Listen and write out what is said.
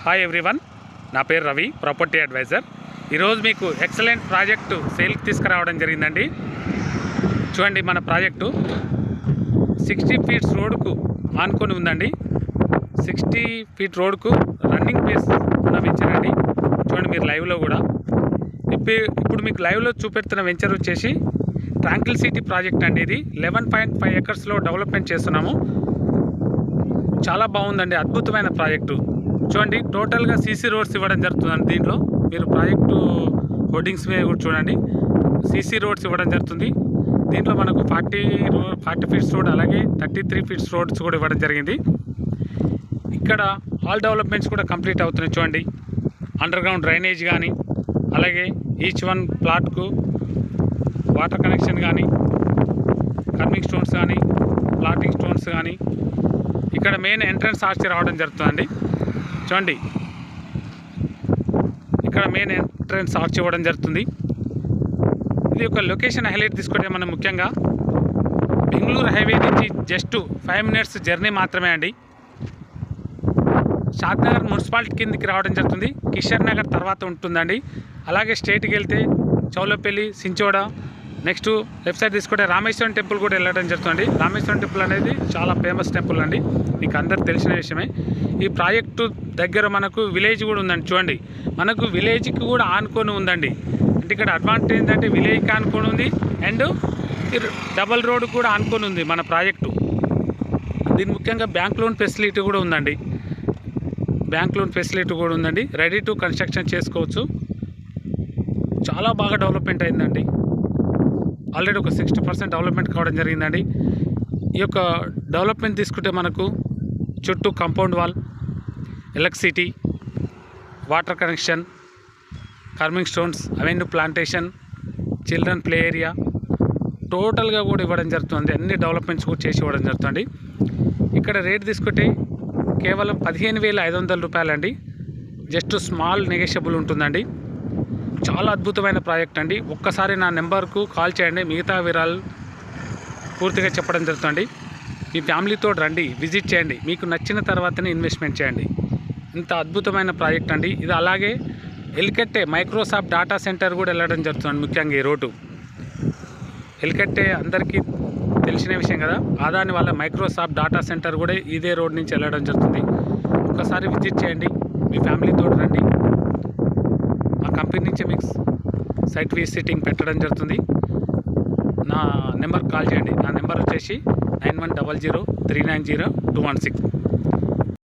Hi everyone, నా పేరు Ravi, property advisor. ఈరోజు మీకు ఎక్సలెంట్ ప్రాజెక్టు సేల్కి తీసుకురావడం జరిగిందండి. చూడండి, మన ప్రాజెక్టు 60 ఫీట్స్ రోడ్కు ఆనుకొని ఉందండి. 60 ఫీట్ రోడ్కు రన్నింగ్ ప్లేస్ ఉన్న వెంచర్ అండి. చూడండి మీరు లైవ్లో కూడా. ఇప్పుడు మీకు లైవ్లో చూపెడుతున్న వెంచర్ వచ్చేసి ట్రాంక్విల్ సిటీ ప్రాజెక్ట్ అండి. ఇది 11.5 ఎకర్స్లో డెవలప్మెంట్ చేస్తున్నాము. చాలా బాగుందండి, అద్భుతమైన ప్రాజెక్టు. చూడండి, టోటల్గా సీసీ రోడ్స్ ఇవ్వడం జరుగుతుందండి. దీంట్లో మీరు ప్రాజెక్టు హోర్డింగ్స్ మీద కూడా చూడండి, సీసీ రోడ్స్ ఇవ్వడం జరుగుతుంది. దీంట్లో మనకు 40 ఫీట్స్ రోడ్, అలాగే 33 ఫీట్స్ రోడ్స్ కూడా ఇవ్వడం జరిగింది. ఇక్కడ ఆల్ డెవలప్మెంట్స్ కూడా కంప్లీట్ అవుతున్నాయి. చూడండి, అండర్ గ్రౌండ్ డ్రైనేజ్ కానీ, అలాగే ఈచ్ వన్ ప్లాట్కు వాటర్ కనెక్షన్ కానీ, కర్మింగ్ స్టోన్స్ కానీ, ప్లాటింగ్ స్టోన్స్ కానీ, ఇక్కడ మెయిన్ ఎంట్రన్స్ ఆర్చ్ రావడం జరుగుతుందండి. చూడండి, ఇక్కడ మెయిన్ ఎంట్రన్స్ ఆర్చ్ ఇవ్వడం జరుగుతుంది. ఇది ఒక లొకేషన్ హైలైట్ తీసుకుంటే మనం ముఖ్యంగా బెంగళూరు హైవే నుంచి జస్ట్ 5 మినిట్స్ జర్నీ మాత్రమే అండి. షాద్నగర్ మున్సిపాలిటీ కిందికి రావడం జరుగుతుంది. కిషోర్ నగర్ తర్వాత ఉంటుందండి. అలాగే స్ట్రైట్కి వెళ్తే చౌలపల్లి, సించోడ, నెక్స్ట్ లెఫ్ట్ సైడ్ తీసుకుంటే రామేశ్వరం టెంపుల్ కూడా వెళ్ళడం జరుగుతుంది. రామేశ్వరం టెంపుల్ అనేది చాలా ఫేమస్ టెంపుల్ అండి, మీకు అందరికి తెలిసిన విషయమే. ఈ ప్రాజెక్టు దగ్గర మనకు విలేజ్ కూడా ఉందండి. చూడండి, మనకు విలేజ్కి కూడా ఆనుకొని ఉందండి. అంటే ఇక్కడ అడ్వాంటేజ్ ఏంటంటే విలేజ్కి ఆనుకొని ఉంది, అండ్ డబల్ రోడ్ కూడా ఆనుకొని ఉంది మన ప్రాజెక్టు. దీని ముఖ్యంగా బ్యాంక్ లోన్ ఫెసిలిటీ కూడా ఉందండి. బ్యాంక్ లోన్ ఫెసిలిటీ కూడా ఉందండి. రెడీ టు కన్స్ట్రక్షన్ చేసుకోవచ్చు. చాలా బాగా డెవలప్మెంట్ అయిందండి. ఆల్రెడీ ఒక 60% డెవలప్మెంట్ కావడం జరిగిందండి. ఈ యొక్క డెవలప్మెంట్ తీసుకుంటే మనకు చుట్టూ compound wall, electricity, water connection, kerbing stones, avenue plantation, children play area టోటల్గా కూడా ఇవ్వడం జరుగుతుంది. అన్ని డెవలప్మెంట్స్ కూడా చేసి ఇవ్వడం జరుగుతుంది. ఇక్కడ రేట్ తీసుకుంటే కేవలం 15,500 రూపాయలండి. జస్ట్ స్మాల్ నెగోషియబుల్ ఉంటుందండి. చాలా అద్భుతమైన ప్రాజెక్ట్ అండి. ఒక్కసారి నా నెంబర్కు కాల్ చేయండి, మిగతా వివరాలు పూర్తిగా చెప్పడం జరుగుతుంది. మీ ఫ్యామిలీతో రండి, విజిట్ చేయండి, మీకు నచ్చిన తర్వాతనే ఇన్వెస్ట్మెంట్ చేయండి. ఇంత అద్భుతమైన ప్రాజెక్ట్ అండి ఇది. అలాగే ఎల్కట్టే మైక్రోసాఫ్ట్ డేటా సెంటర్ కూడా వెళ్ళడం జరుగుతుంది. ముఖ్యంగా ఈ రోడ్డు ఎల్కట్టే అందరికీ తెలిసిన విషయం కదా. అదాని వాళ్ళ మైక్రోసాఫ్ట్ డేటా సెంటర్ కూడా ఇదే రోడ్ నుంచి వెళ్ళడం జరుగుతుంది. ఒక్కసారి విజిట్ చేయండి, మీ ఫ్యామిలీతో రండి. మా కంపెనీ నుంచి మీకు సైట్ విజిటింగ్ పెట్టడం జరుగుతుంది. నా నెంబర్కి కాల్ చేయండి. నా నెంబర్ వచ్చేసి 9100 390 216.